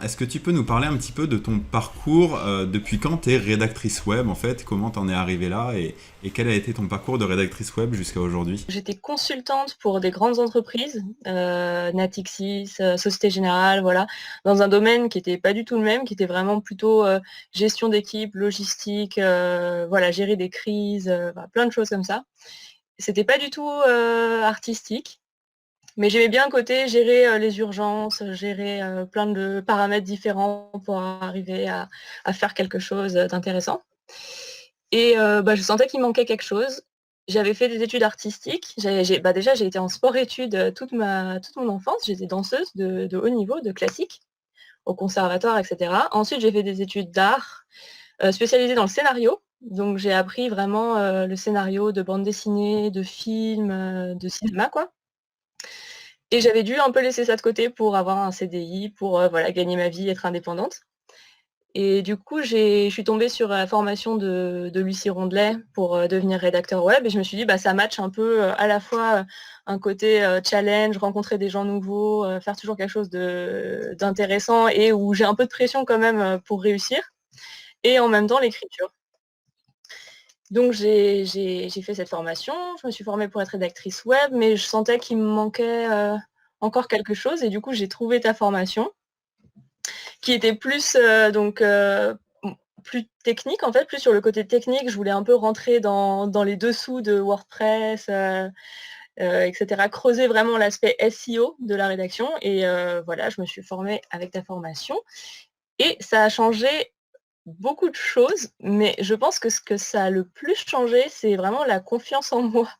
est-ce que tu peux nous parler un petit peu de ton parcours depuis quand tu es rédactrice web en fait? Comment t'en es arrivée là et quel a été ton parcours de rédactrice web jusqu'à aujourd'hui? J'étais consultante pour des grandes entreprises, Natixis, Société Générale, voilà, dans un domaine qui était pas du tout le même, qui était vraiment plutôt gestion d'équipe, logistique, voilà, gérer des crises, bah, plein de choses comme ça. C'était pas du tout artistique, mais j'aimais bien le côté gérer les urgences, gérer plein de paramètres différents pour arriver à faire quelque chose d'intéressant. Et bah, je sentais qu'il manquait quelque chose. J'avais fait des études artistiques. Déjà, j'ai été en sport-études toute mon enfance. J'étais danseuse de haut niveau, de classique, au conservatoire, et cetera. Ensuite, j'ai fait des études d'art, spécialisées dans le scénario. Donc, j'ai appris vraiment le scénario de bande dessinée, de films, de cinéma, quoi. Et j'avais dû un peu laisser ça de côté pour avoir un CDI, pour voilà, gagner ma vie, être indépendante. Et du coup, je suis tombée sur la formation de Lucie Rondelet pour devenir rédacteur web et je me suis dit, bah, ça match un peu à la fois un côté challenge, rencontrer des gens nouveaux, faire toujours quelque chose d'intéressant et où j'ai un peu de pression quand même pour réussir, et en même temps l'écriture. Donc j'ai fait cette formation, je me suis formée pour être rédactrice web, mais je sentais qu'il me manquait encore quelque chose et du coup j'ai trouvé ta formation qui était plus plus technique en fait, plus sur le côté technique. Je voulais un peu rentrer dans les dessous de WordPress, etc. Creuser vraiment l'aspect SEO de la rédaction et voilà, je me suis formée avec ta formation et ça a changé beaucoup de choses, mais je pense que ce que ça a le plus changé, c'est vraiment la confiance en moi.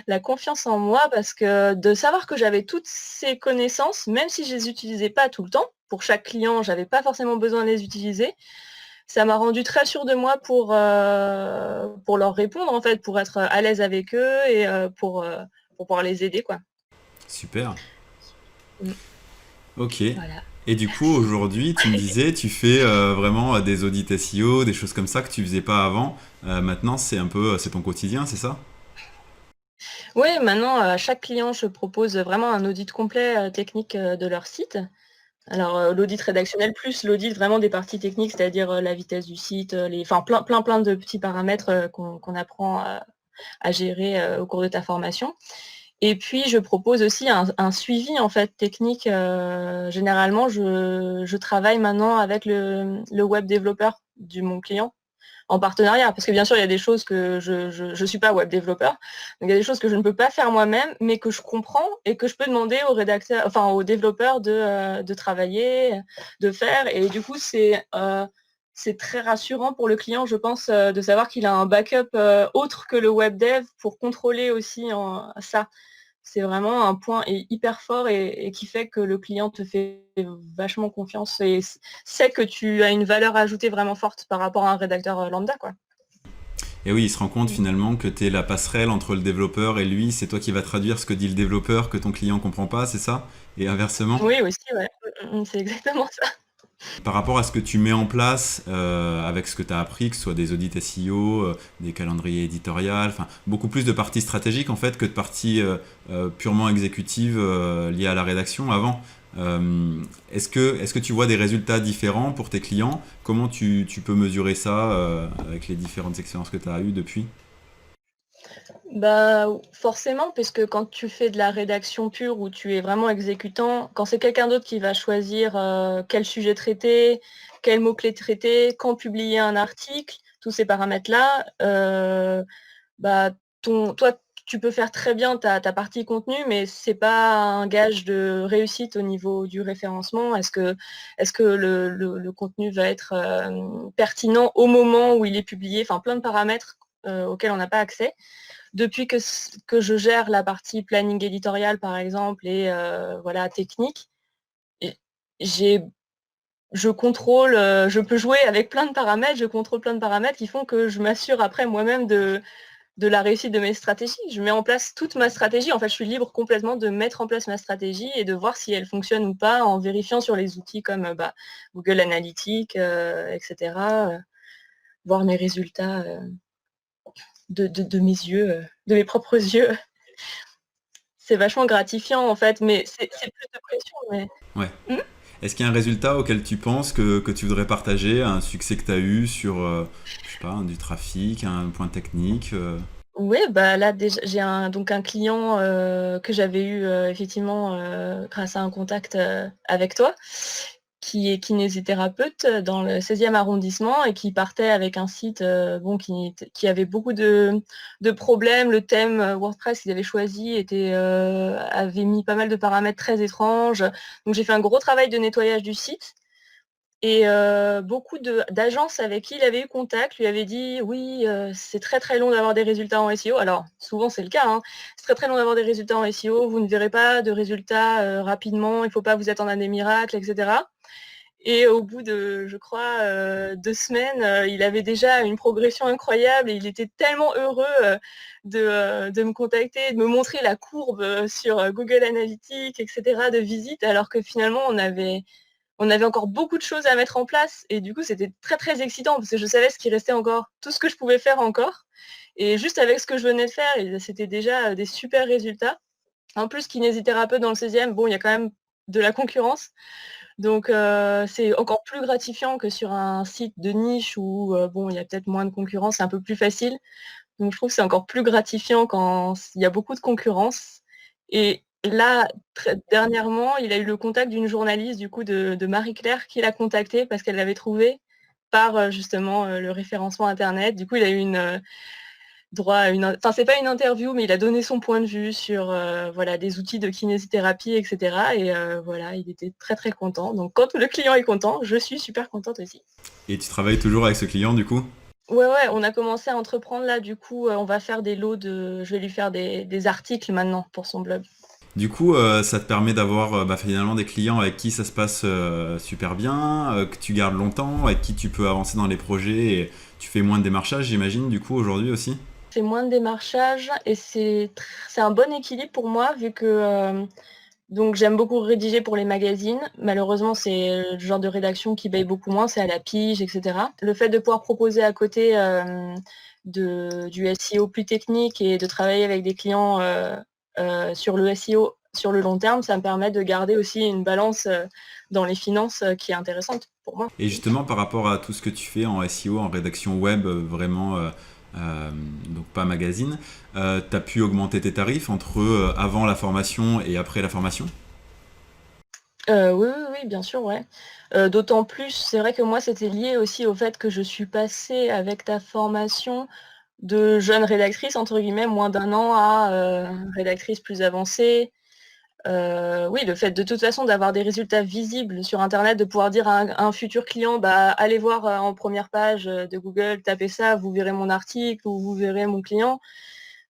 La confiance en moi parce que de savoir que j'avais toutes ces connaissances, même si je les utilisais pas tout le temps, pour chaque client, j'avais pas forcément besoin de les utiliser, ça m'a rendue très sûre de moi pour leur répondre en fait, pour être à l'aise avec eux et pour pouvoir les aider, quoi. Super. Mmh, Ok. voilà. Et du coup, aujourd'hui, tu me disais, tu fais vraiment des audits SEO, des choses comme ça que tu faisais pas avant. Maintenant, c'est un peu, c'est ton quotidien, c'est ça? Oui, maintenant, à chaque client, je propose vraiment un audit complet, technique, de leur site. Alors, l'audit rédactionnel plus l'audit vraiment des parties techniques, c'est-à-dire, la vitesse du site, enfin plein de petits paramètres, qu'on apprend à gérer, au cours de ta formation. Et puis je propose aussi un suivi en fait technique. Généralement, je travaille maintenant avec le web développeur de mon client en partenariat, parce que bien sûr il y a des choses que je suis pas web développeur, donc il y a des choses que je ne peux pas faire moi-même, mais que je comprends et que je peux demander au rédacteur, enfin au développeur de travailler, de faire. Et du coup c'est très rassurant pour le client, je pense, de savoir qu'il a un backup autre que le web dev pour contrôler aussi ça. C'est vraiment un point hyper fort et qui fait que le client te fait vachement confiance et sait que tu as une valeur ajoutée vraiment forte par rapport à un rédacteur lambda, quoi. Et oui, il se rend compte Mm. finalement que tu es la passerelle entre le développeur et lui, c'est toi qui vas traduire ce que dit le développeur que ton client comprend pas, c'est ça? Et inversement? Oui, aussi, ouais. C'est exactement ça. Par rapport à ce que tu mets en place avec ce que tu as appris, que ce soit des audits SEO, des calendriers éditoriaux, enfin beaucoup plus de parties stratégiques en fait que de parties purement exécutives liées à la rédaction avant. Est-ce que tu vois des résultats différents pour tes clients? Comment tu peux mesurer ça avec les différentes expériences que tu as eues depuis? Bah, forcément, puisque quand tu fais de la rédaction pure où tu es vraiment exécutant, quand c'est quelqu'un d'autre qui va choisir quel sujet traiter, quels mots-clés traiter, quand publier un article, tous ces paramètres-là, bah, toi, tu peux faire très bien ta partie contenu, mais c'est pas un gage de réussite au niveau du référencement. Est-ce que le contenu va être pertinent au moment où il est publié? Enfin, plein de paramètres auxquels on n'a pas accès. Depuis que je gère la partie planning éditorial, par exemple, et voilà, technique, et j'ai je contrôle, je peux jouer avec plein de paramètres, je contrôle plein de paramètres qui font que je m'assure après moi-même de la réussite de mes stratégies. Je mets en place toute ma stratégie. En fait, je suis libre complètement de mettre en place ma stratégie et de voir si elle fonctionne ou pas en vérifiant sur les outils comme bah, Google Analytics, etc. Voir mes résultats de mes yeux, de mes propres yeux. C'est vachement gratifiant en fait, mais c'est plus de pression. Mais Ouais. mmh? Est-ce qu'il y a un résultat auquel tu penses que tu voudrais partager, un succès que tu as eu sur, je sais pas, du trafic, un point technique Oui, bah là déjà j'ai donc un client que j'avais eu effectivement grâce à un contact avec toi, qui est kinésithérapeute dans le 16e arrondissement et qui partait avec un site bon, qui avait beaucoup de problèmes. Le thème WordPress qu'ils avaient choisi avait mis pas mal de paramètres très étranges. Donc j'ai fait un gros travail de nettoyage du site. Et beaucoup d'agences avec qui il avait eu contact lui avaient dit: «Oui, c'est très, très long d'avoir des résultats en SEO». Alors souvent c'est le cas, hein. C'est très, très long d'avoir des résultats en SEO, vous ne verrez pas de résultats, rapidement, il ne faut pas vous attendre à des miracles et cetera. Et au bout de, je crois, 2 semaines, il avait déjà une progression incroyable et il était tellement heureux, de me contacter, de me montrer la courbe, sur, Google Analytics et cetera, de visites, alors que finalement on avait encore beaucoup de choses à mettre en place et du coup, c'était très, très excitant parce que je savais ce qui restait encore, tout ce que je pouvais faire encore et juste avec ce que je venais de faire et c'était déjà, des super résultats. En plus, kinésithérapeute dans le 16e, bon, il y a quand même de la concurrence donc c'est encore plus gratifiant que sur un site de niche où, bon, il y a peut-être moins de concurrence, c'est un peu plus facile. Donc je trouve que c'est encore plus gratifiant quand il y a beaucoup de concurrence et là, très dernièrement, il a eu le contact d'une journaliste du coup de Marie-Claire qui l'a contacté parce qu'elle l'avait trouvé par, justement, le référencement internet. Du coup, il a eu droit à enfin c'est pas une interview, mais il a donné son point de vue sur, voilà, des outils de kinésithérapie et cetera et voilà, il était très, très content. Donc quand le client est content, je suis super contente aussi. Et tu travailles toujours avec ce client du coup? Ouais, ouais, on a commencé à entreprendre là, du coup, on va faire des lots je vais lui faire des articles maintenant pour son blog. Du coup, ça te permet d'avoir finalement des clients avec qui ça se passe super bien, que tu gardes longtemps, avec qui tu peux avancer dans les projets et tu fais moins de démarchage, j'imagine, du coup, aujourd'hui aussi. C'est moins de démarchage et c'est un bon équilibre pour moi vu que, donc j'aime beaucoup rédiger pour les magazines. Malheureusement, c'est le genre de rédaction qui paye beaucoup moins, c'est à la pige et cetera. Le fait de pouvoir proposer à côté, du SEO plus technique et de travailler avec des clients, sur le SEO sur le long terme, ça me permet de garder aussi une balance, dans les finances, qui est intéressante pour moi. Et justement, par rapport à tout ce que tu fais en SEO, en rédaction web, vraiment, donc pas magazine, tu as pu augmenter tes tarifs entre avant la formation et après la formation? Oui, oui, oui, bien sûr, ouais. D'autant plus, c'est vrai que moi, c'était lié aussi au fait que je suis passée avec ta formation de jeune rédactrice, entre guillemets, moins d'un an à, rédactrice plus avancée. Oui, le fait de toute façon d'avoir des résultats visibles sur internet, de pouvoir dire à un futur client: «Bah, allez voir, en première page, de Google, tapez ça, vous verrez mon article ou vous verrez mon client».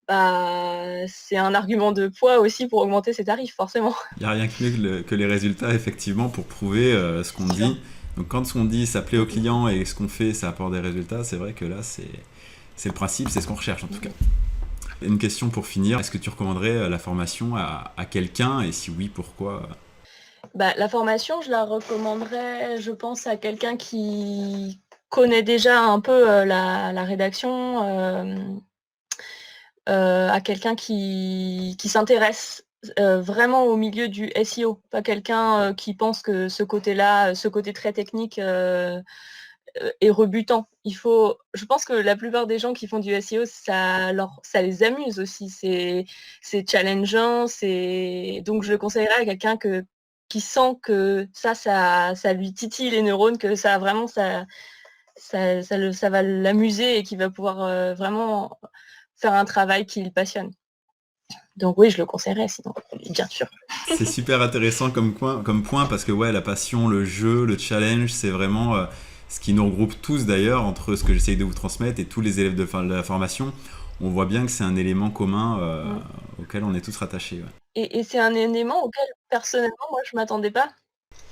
Bah, c'est un argument de poids aussi pour augmenter ses tarifs, forcément. Il n'y a rien que mieux que les résultats, effectivement, pour prouver ce qu'on C'est sûr. dit. Donc quand ce qu'on dit, ça plaît au client et ce qu'on fait, ça apporte des résultats, c'est vrai que là, c'est le principe, c'est ce qu'on recherche en tout cas. Une question pour finir, est-ce que tu recommanderais la formation à quelqu'un et si oui, pourquoi? Bah, la formation, je la recommanderais, je pense, à quelqu'un qui connaît déjà un peu, la rédaction, à quelqu'un qui s'intéresse, vraiment au milieu du SEO. Pas quelqu'un, qui pense que ce côté-là, ce côté très technique, est rebutant. Je pense que la plupart des gens qui font du SEO, ça les amuse aussi. C'est challengeant, donc je le conseillerais à quelqu'un qui sent que ça lui titille les neurones, que ça vraiment ça va l'amuser et qui va pouvoir, vraiment faire un travail qui le passionne. Donc oui, je le conseillerais sinon, bien sûr. C'est super intéressant comme point parce que ouais, la passion, le jeu, le challenge, c'est vraiment ce qui nous regroupe tous d'ailleurs entre ce que j'essaye de vous transmettre et tous les élèves de la formation. On voit bien que c'est un élément commun Mmh. auquel on est tous rattachés. Ouais. Et c'est un élément auquel personnellement, moi, je m'attendais pas.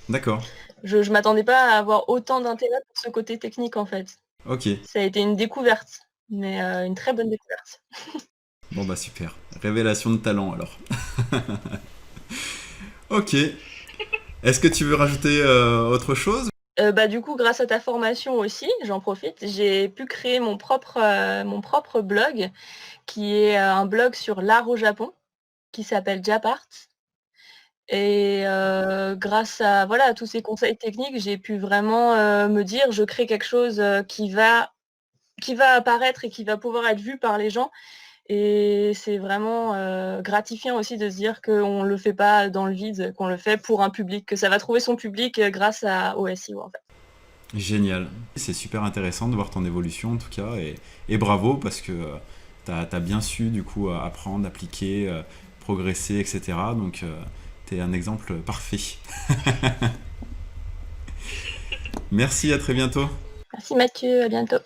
D'accord, Je m'attendais pas à avoir autant d'intérêt pour ce côté technique, en fait. ok. Ça a été une découverte, mais une très bonne découverte. Bon bah super. Révélation de talent alors. Ok. Est-ce que tu veux rajouter autre chose? Bah, du coup, grâce à ta formation aussi, j'en profite, j'ai pu créer mon propre blog qui est, un blog sur l'art au Japon, qui s'appelle Japart Et grâce à voilà, à tous ces conseils techniques, j'ai pu vraiment, me dire: «Je crée quelque chose, qui va apparaître et qui va pouvoir être vu par les gens». Et c'est vraiment, gratifiant aussi de se dire qu'on le fait pas dans le vide, qu'on le fait pour un public, que ça va trouver son public, grâce au SEO, en fait. Génial. C'est super intéressant de voir ton évolution en tout cas et bravo parce que tu as bien su du coup apprendre, appliquer, progresser, etc. Donc tu es un exemple parfait. Merci, à très bientôt. Merci Mathieu, à bientôt.